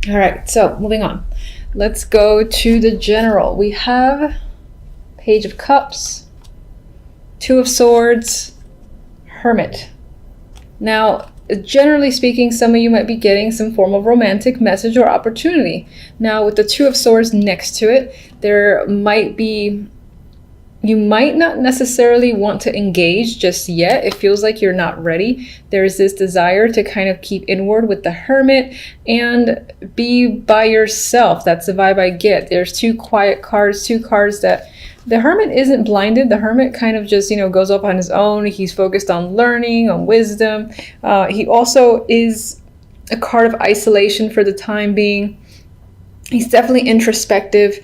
All right, so moving on. Let's go to the general. We have Page of Cups, Two of Swords, Hermit. Now, generally speaking, some of you might be getting some form of romantic message or opportunity. Now, with the Two of Swords next to it, you might not necessarily want to engage just yet. It feels like you're not ready. There's this desire to kind of keep inward with the Hermit and be by yourself. That's the vibe I get. There's two quiet cards, two cards that the Hermit isn't blinded. The Hermit kind of just, goes up on his own. He's focused on learning, on wisdom. He also is a card of isolation for the time being. He's definitely introspective.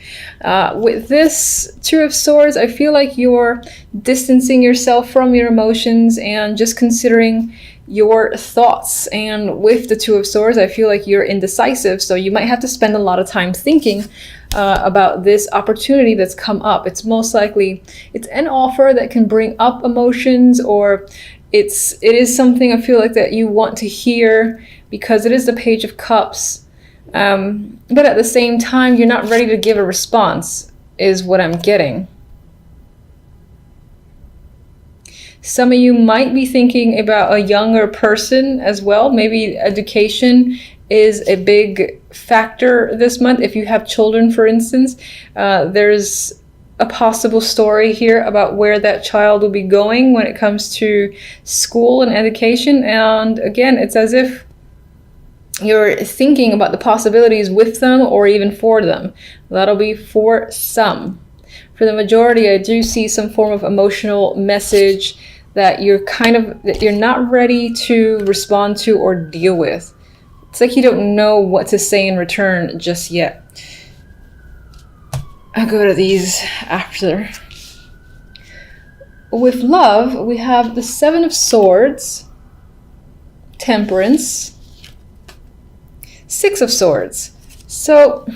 With this Two of Swords, I feel like you're distancing yourself from your emotions and just considering your thoughts. And with the Two of Swords, I feel like you're indecisive. So you might have to spend a lot of time thinking about this opportunity that's come up. It's most likely, it's an offer that can bring up emotions, or it is something I feel like that you want to hear because it is the Page of Cups. But at the same time, you're not ready to give a response, is what I'm getting. Some of you might be thinking about a younger person as well. Maybe education is a big factor this month. If you have children, for instance, there's a possible story here about where that child will be going when it comes to school and education. And again, it's as if you're thinking about the possibilities with them or even for them. That'll be for some. For the majority, I do see some form of emotional message that you're not ready to respond to or deal with. It's like you don't know what to say in return just yet. I'll go to these after. With love, we have the Seven of Swords, Temperance, Six of Swords. So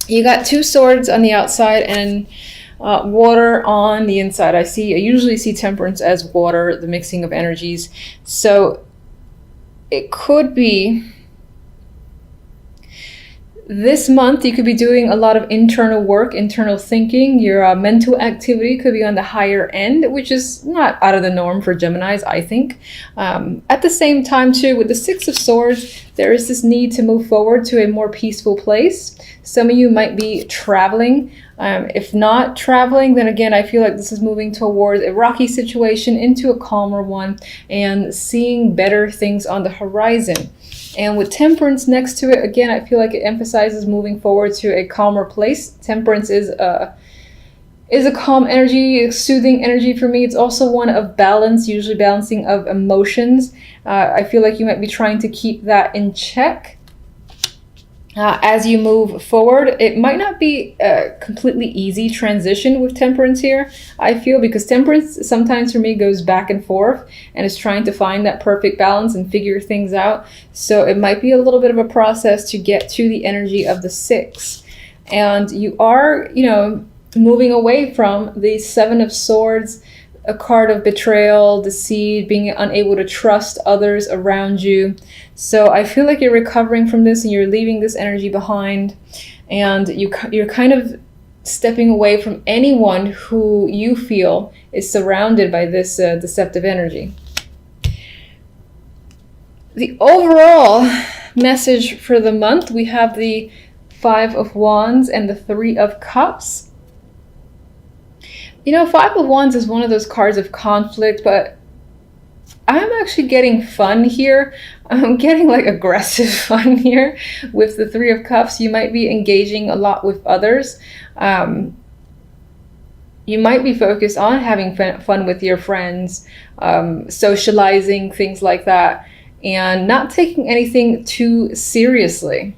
you got two swords on the outside and water on the inside. I usually see Temperance as water, the mixing of energies. So it could be this month you could be doing a lot of internal work, internal thinking. Your mental activity could be on the higher end, which is not out of the norm for Geminis, I think. At the same time, too, with the Six of Swords, there is this need to move forward to a more peaceful place. Some of you might be traveling. If not traveling, then again, I feel like this is moving towards a rocky situation into a calmer one and seeing better things on the horizon. And with Temperance next to it, again, I feel like it emphasizes moving forward to a calmer place. Temperance is a calm energy, a soothing energy for me. It's also one of balance, usually balancing of emotions. I feel like you might be trying to keep that in check. As you move forward, it might not be a completely easy transition with Temperance here, I feel, because Temperance sometimes for me goes back and forth and is trying to find that perfect balance and figure things out. So it might be a little bit of a process to get to the energy of the Six. And you are, moving away from the Seven of Swords, a card of betrayal, deceit, being unable to trust others around you. So I feel like you're recovering from this and you're leaving this energy behind, and you're kind of stepping away from anyone who you feel is surrounded by this deceptive energy. The overall message for the month, we have the Five of Wands and the Three of Cups. Five of Wands is one of those cards of conflict, but I'm actually getting fun here. I'm getting like aggressive fun here with the Three of Cups. You might be engaging a lot with others. You might be focused on having fun with your friends, socializing, things like that, and not taking anything too seriously.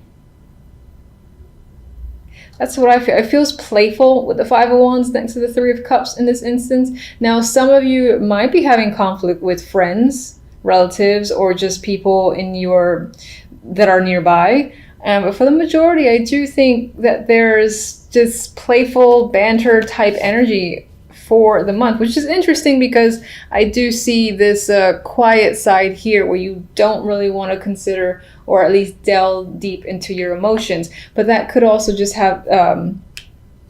That's what I feel. It feels playful with the Five of Wands next to the Three of Cups in this instance. Now, some of you might be having conflict with friends, relatives, or just people that are nearby. But for the majority, I do think that there's just playful banter type energy for the month, which is interesting because I do see this quiet side here where you don't really want to consider or at least delve deep into your emotions. But that could also just have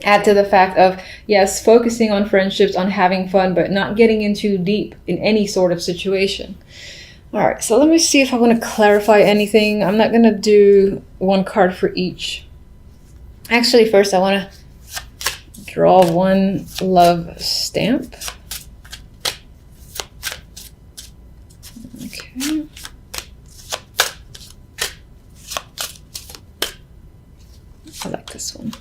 add to the fact of, yes, focusing on friendships, on having fun, but not getting in too deep in any sort of situation. All right, so let me see if I want to clarify anything. I'm not going to do one card for each. Actually, first I want to draw one love stamp. Okay. I like this one.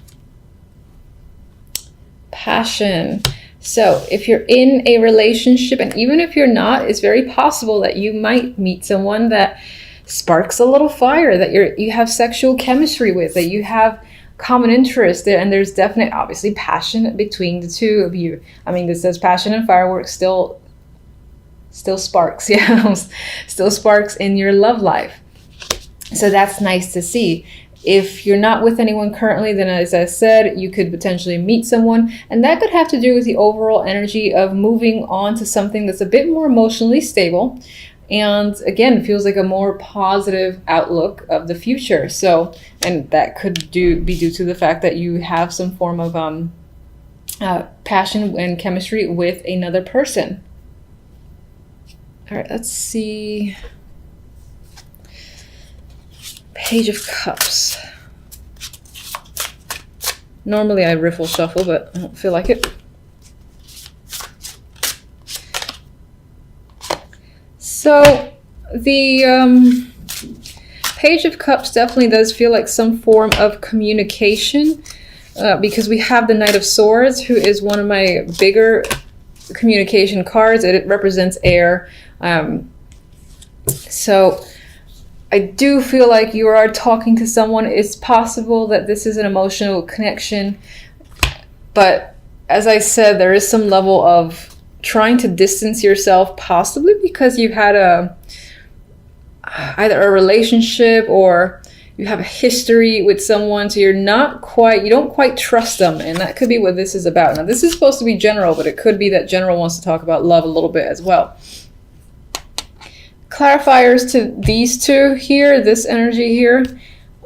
Passion. So if you're in a relationship, and even if you're not, it's very possible that you might meet someone that sparks a little fire, that you have sexual chemistry with, that you have common interest there, and there's definite, obviously, passion between the two of you. I mean, this says passion and fireworks, still sparks, yeah, still sparks in your love life. So that's nice to see. If you're not with anyone currently, then as I said, you could potentially meet someone, and that could have to do with the overall energy of moving on to something that's a bit more emotionally stable, and again, feels like a more positive outlook of the future. So, and that could be due to the fact that you have some form of passion and chemistry with another person. All right, let's see. Page of Cups. Normally I riffle shuffle, but I don't feel like it. So the Page of Cups definitely does feel like some form of communication, because we have the Knight of Swords, who is one of my bigger communication cards. It represents air. So I do feel like you are talking to someone. It's possible that this is an emotional connection, but as I said, there is some level of trying to distance yourself, possibly because you've had either a relationship or you have a history with someone, so you don't quite trust them, and that could be what this is about. Now, this is supposed to be general, but it could be that general wants to talk about love a little bit as well. Clarifiers to these two here, this energy here,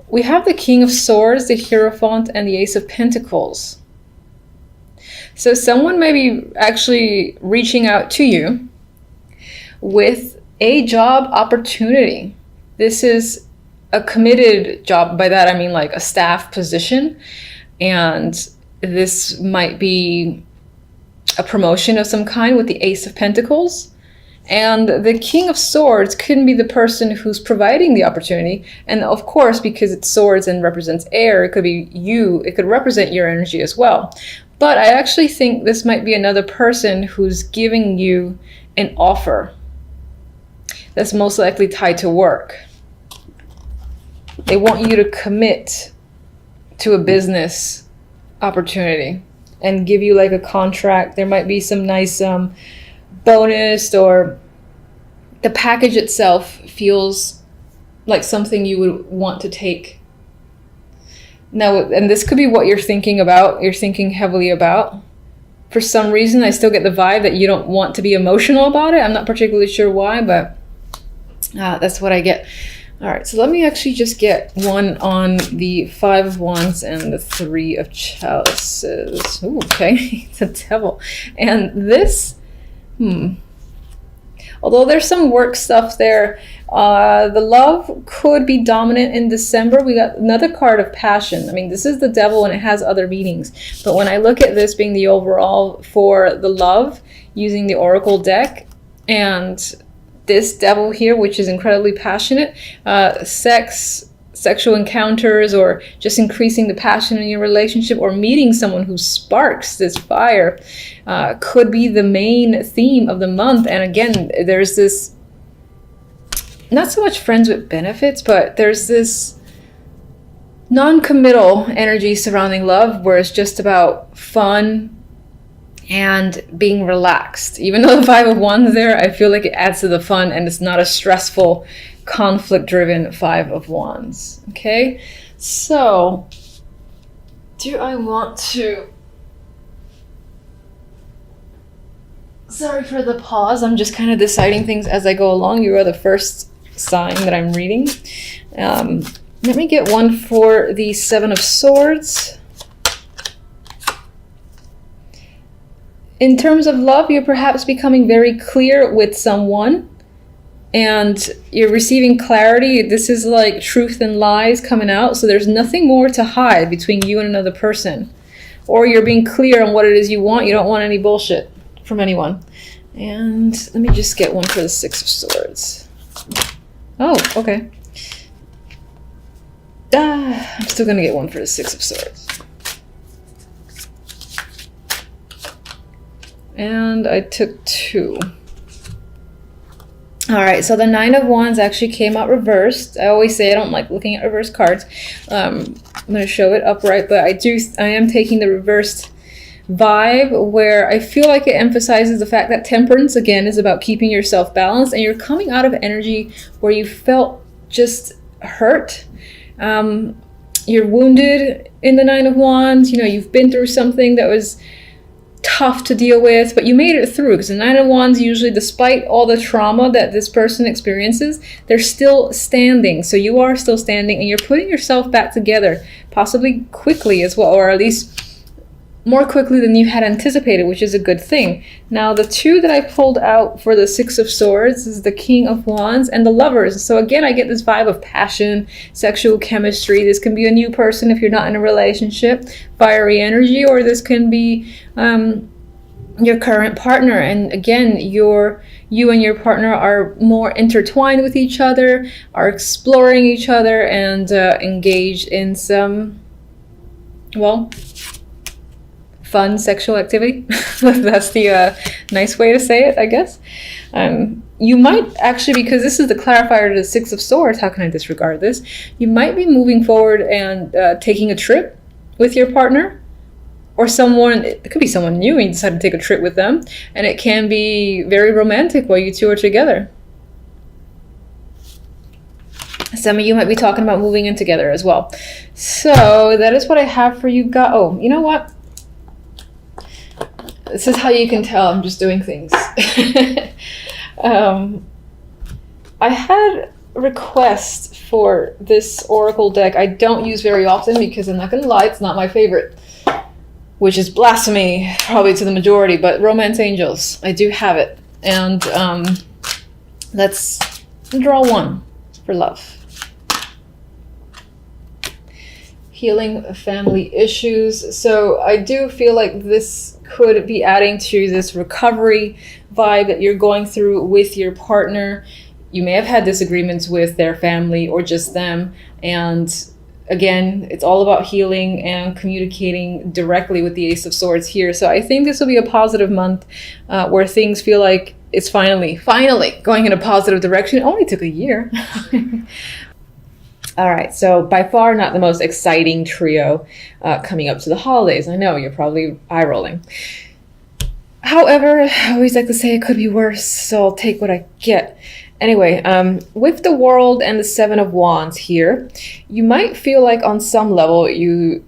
we have the King of Swords, the Hierophant, and the Ace of Pentacles. So someone may be actually reaching out to you with a job opportunity. This is a committed job. By that I mean like a staff position, and this might be a promotion of some kind with the Ace of Pentacles. And the King of Swords couldn't be the person who's providing the opportunity. And of course, because it's swords and represents air, it could be you. It could represent your energy as well. But I actually think this might be another person who's giving you an offer that's most likely tied to work. They want you to commit to a business opportunity and give you like a contract. There might be some nice bonus, or the package itself feels like something you would want to take. Now, and this could be what you're thinking about, you're thinking heavily about. For some reason, I still get the vibe that you don't want to be emotional about it. I'm not particularly sure why, but that's what I get. All right, so let me actually just get one on the Five of Wands and the Three of Chalices. Ooh, okay, it's a devil. And this, although there's some work stuff there, the love could be dominant in December. We got another card of passion. I mean, this is the devil and it has other meanings. But when I look at this being the overall for the love, using the Oracle deck, and this devil here, which is incredibly passionate, sexual encounters, or just increasing the passion in your relationship, or meeting someone who sparks this fire, could be the main theme of the month. And again, there's this, not so much friends with benefits, but there's this non-committal energy surrounding love, where it's just about fun and being relaxed. Even though the Five of Wands there, I feel like it adds to the fun, and it's not a stressful, conflict-driven Five of Wands. Okay, so do I want to Sorry for the pause. I'm just kind of deciding things as I go along. You are the first sign that I'm reading. Let me get one for the Seven of Swords. In terms of love, you're perhaps becoming very clear with someone and you're receiving clarity. This is like truth and lies coming out. So there's nothing more to hide between you and another person. Or you're being clear on what it is you want. You don't want any bullshit from anyone. And let me just get one for the Six of Swords. Oh, okay. I'm still gonna get one for the Six of Swords. And I took two. All right, so the Nine of Wands actually came out reversed. I always say I don't like looking at reverse cards. I'm gonna show it upright, but I am taking the reversed vibe where I feel like it emphasizes the fact that temperance, again, is about keeping yourself balanced, and you're coming out of energy where you felt just hurt. You're wounded in the Nine of Wands. You know, you've been through something that was tough to deal with, but you made it through, because the Nine of Wands usually, despite all the trauma that this person experiences, they're still standing. So you are still standing and you're putting yourself back together, possibly quickly as well, or at least more quickly than you had anticipated, which is a good thing. Now, the two that I pulled out for the Six of Swords is the King of Wands and the Lovers. So again, I get this vibe of passion, sexual chemistry. This can be a new person if you're not in a relationship, fiery energy, or this can be your current partner. And again, you and your partner are more intertwined with each other, are exploring each other, and engaged in some, well, fun sexual activity. That's the nice way to say it, I guess. You might actually, because this is the clarifier to the Six of Swords, how can I disregard this? You might be moving forward and taking a trip with your partner, or someone, it could be someone new and you decide to take a trip with them, and it can be very romantic while you two are together. Some of you might be talking about moving in together as well. So that is what I have for you guys. Oh, you know what? This is how you can tell I'm just doing things. I had a request for this oracle deck I don't use very often because I'm not going to lie, it's not my favorite, which is blasphemy probably to the majority, but Romance Angels, I do have it. And let's draw one for love. Healing family issues. So I do feel like this could be adding to this recovery vibe that you're going through with your partner. You may have had disagreements with their family or just them. And again, it's all about healing and communicating directly with the Ace of Swords here. So I think this will be a positive month where things feel like it's finally going in a positive direction. It only took a year. All right, so by far not the most exciting trio coming up to the holidays. I know, you're probably eye-rolling. However, I always like to say it could be worse, so I'll take what I get. Anyway, with the World and the Seven of Wands here, you might feel like on some level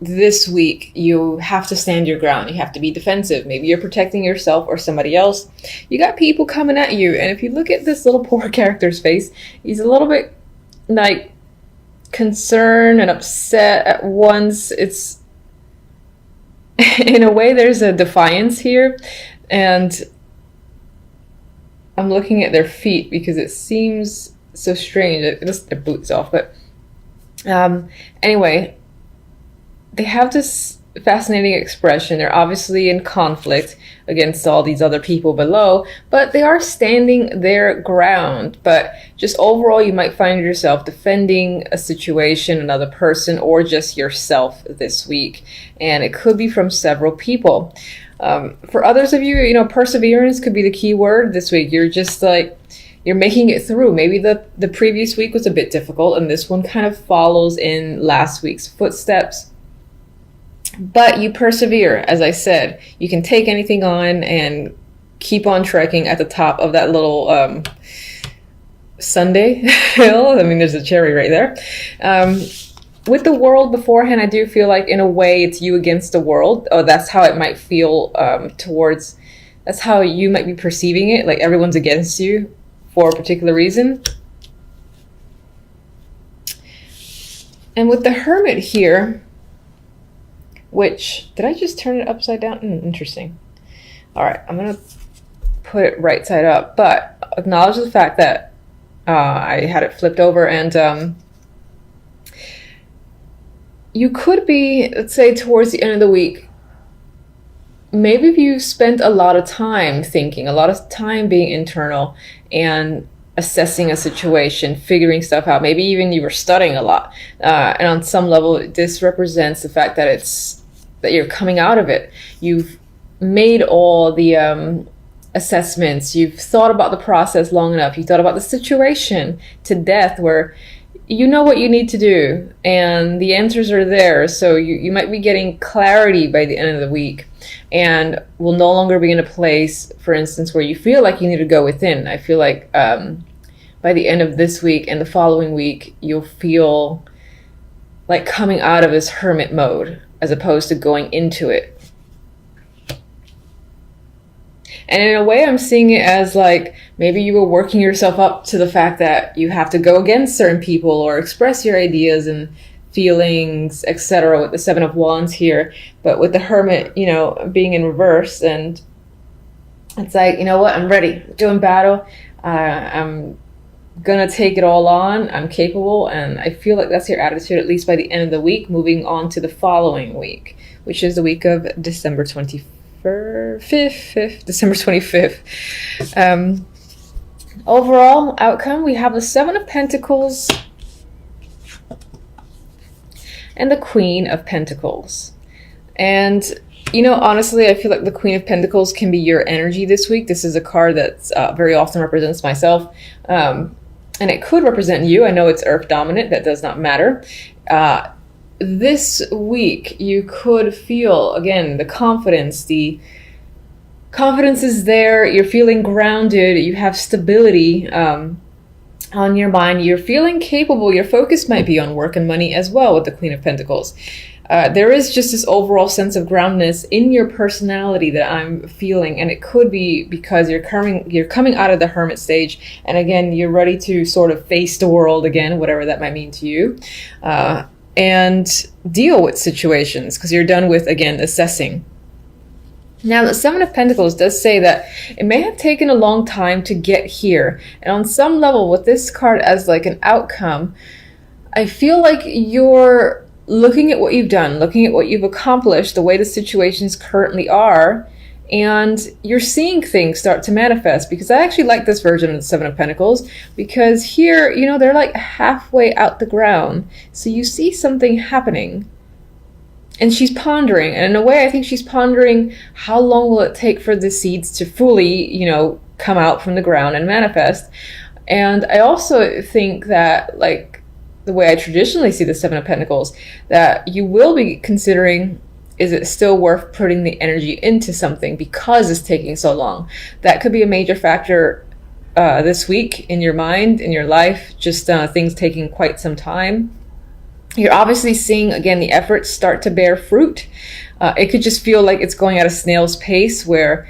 this week you have to stand your ground. You have to be defensive. Maybe you're protecting yourself or somebody else. You got people coming at you, and if you look at this little poor character's face, he's a little bit like concerned and upset at once. It's in a way there's a defiance here, and I'm looking at their feet because it seems so strange. It just their boots off, but anyway, they have this fascinating expression. They're obviously in conflict against all these other people below, but they are standing their ground. But just overall, you might find yourself defending a situation, another person, or just yourself this week. And it could be from several people. For others of you, perseverance could be the key word this week. You're just like, you're making it through. Maybe the previous week was a bit difficult, and this one kind of follows in last week's footsteps. But you persevere, as I said. You can take anything on and keep on trekking at the top of that little Sunday hill. I mean, there's a cherry right there. With the World beforehand, I do feel like in a way it's you against the world. Oh, that's how it might feel towards That's how you might be perceiving it, like everyone's against you for a particular reason. And with the Hermit here, which, did I just turn it upside down? Interesting. All right, I'm gonna put it right side up, but acknowledge the fact that I had it flipped over, and you could be, let's say towards the end of the week, maybe if you spent a lot of time thinking, a lot of time being internal and assessing a situation, figuring stuff out, maybe even you were studying a lot, and on some level this represents the fact that that you're coming out of it. You've made all the assessments, you've thought about the process long enough, you thought about the situation to death, where you know what you need to do and the answers are there. So you might be getting clarity by the end of the week, and will no longer be in a place, for instance, where you feel like you need to go within. I feel like by the end of this week and the following week, you'll feel like coming out of this hermit mode as opposed to going into it. And in a way, I'm seeing it as like maybe you were working yourself up to the fact that you have to go against certain people or express your ideas and feelings, etc. with the Seven of Wands here. But with the Hermit, you know, being in reverse, and it's like, you know what, I'm ready, doing battle. I'm gonna take it all on. I'm capable, and I feel like that's your attitude, at least by the end of the week, moving on to the following week, which is the week of December 25th. December 25th. Overall outcome, we have the Seven of Pentacles and the Queen of Pentacles. And you know, honestly, I feel like the Queen of Pentacles can be your energy this week. This is a card that very often represents myself, and it could represent you. I know it's Earth dominant, that does not matter. This week you could feel, again, the confidence is there. You're feeling grounded, you have stability on your mind, you're feeling capable. Your focus might be on work and money as well with the Queen of Pentacles. There is just this overall sense of groundedness in your personality that I'm feeling, and it could be because you're coming out of the hermit stage, and again, you're ready to sort of face the world again, whatever that might mean to you. And deal with situations, because you're done with, again, assessing. Now, the Seven of Pentacles does say that it may have taken a long time to get here. And on some level, with this card as like an outcome, I feel like you're looking at what you've done, looking at what you've accomplished, the way the situations currently are, and you're seeing things start to manifest. Because I actually like this version of the Seven of Pentacles, because here, you know, they're like halfway out the ground. So you see something happening. And she's pondering. And in a way, I think she's pondering, how long will it take for the seeds to fully, you know, come out from the ground and manifest? And I also think that, like, the way I traditionally see the Seven of Pentacles, that you will be considering, is it still worth putting the energy into something because it's taking so long? That could be a major factor this week in your mind, in your life, just things taking quite some time. You're obviously seeing, again, the efforts start to bear fruit. It could just feel like it's going at a snail's pace, where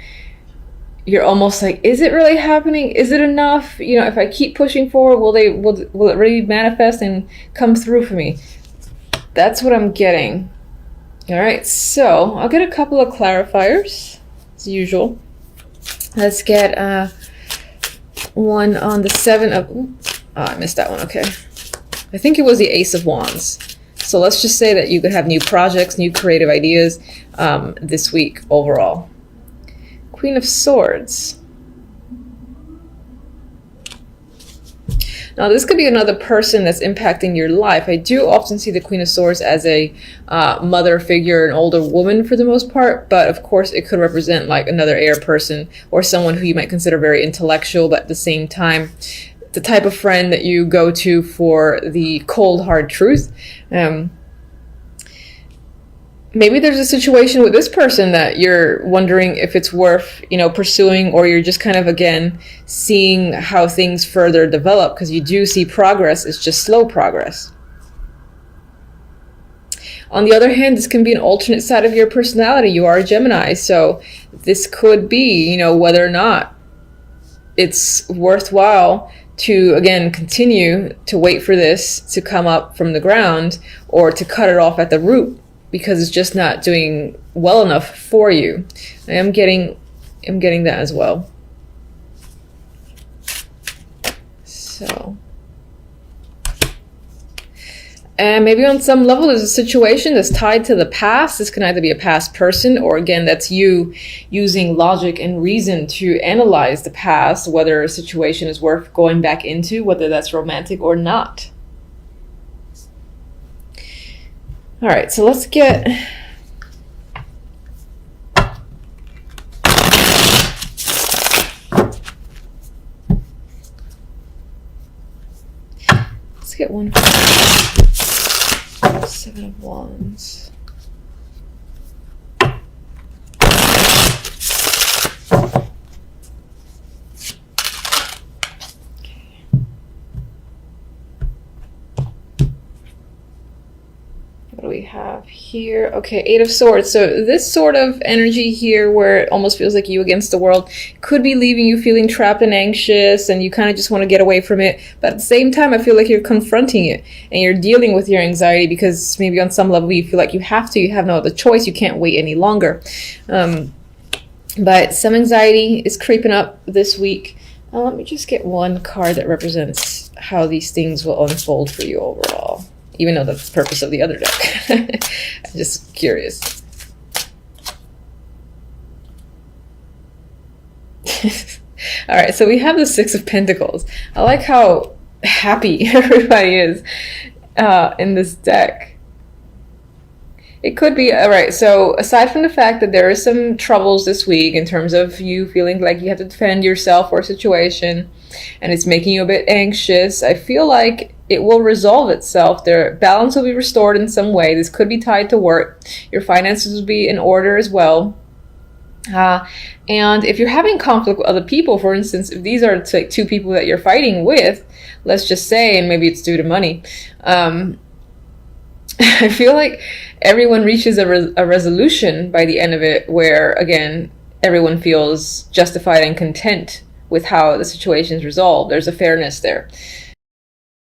you're almost like, is it really happening? Is it enough? You know, if I keep pushing forward, will it really manifest and come through for me? That's what I'm getting. All right, so I'll get a couple of clarifiers, as usual. Let's get one on the Seven of... Oh, I missed that one. Okay. I think it was the Ace of Wands. So let's just say that you could have new projects, new creative ideas this week overall. Queen of Swords. Now, this could be another person that's impacting your life. I do often see the Queen of Swords as a mother figure, an older woman for the most part, but of course it could represent like another air person or someone who you might consider very intellectual, but at the same time, the type of friend that you go to for the cold, hard truth. Maybe there's a situation with this person that you're wondering if it's worth, you know, pursuing, or you're just kind of, again, seeing how things further develop, because you do see progress. It's just slow progress. On the other hand, this can be an alternate side of your personality. You are a Gemini, so this could be, you know, whether or not it's worthwhile to, again, continue to wait for this to come up from the ground, or to cut it off at the root because it's just not doing well enough for you. I'm getting that as well. So, and maybe on some level there's a situation that's tied to the past. This can either be a past person, or again, that's you using logic and reason to analyze the past, whether a situation is worth going back into, whether that's romantic or not. All right, so let's get one. Seven of Wands. What do we have here? Okay, Eight of Swords. So this sort of energy here, where it almost feels like you against the world, could be leaving you feeling trapped and anxious, and you kind of just want to get away from it. But at the same time, I feel like you're confronting it and you're dealing with your anxiety, because maybe on some level you feel like you have to. You have no other choice. You can't wait any longer. But some anxiety is creeping up this week. Let me just get one card that represents how these things will unfold for you overall, even though that's the purpose of the other deck. I'm just curious. All right, so we have the Six of Pentacles. I like how happy everybody is in this deck. It could be, all right, so aside from the fact that there are some troubles this week in terms of you feeling like you have to defend yourself or a situation, and it's making you a bit anxious, I feel like it will resolve itself. Their balance will be restored in some way. This could be tied to work. Your finances will be in order as well. And if you're having conflict with other people, for instance, if these are like two people that you're fighting with, let's just say, and maybe it's due to money, I feel like everyone reaches a resolution by the end of it, where, again, everyone feels justified and content with how the situation is resolved. There's a fairness there.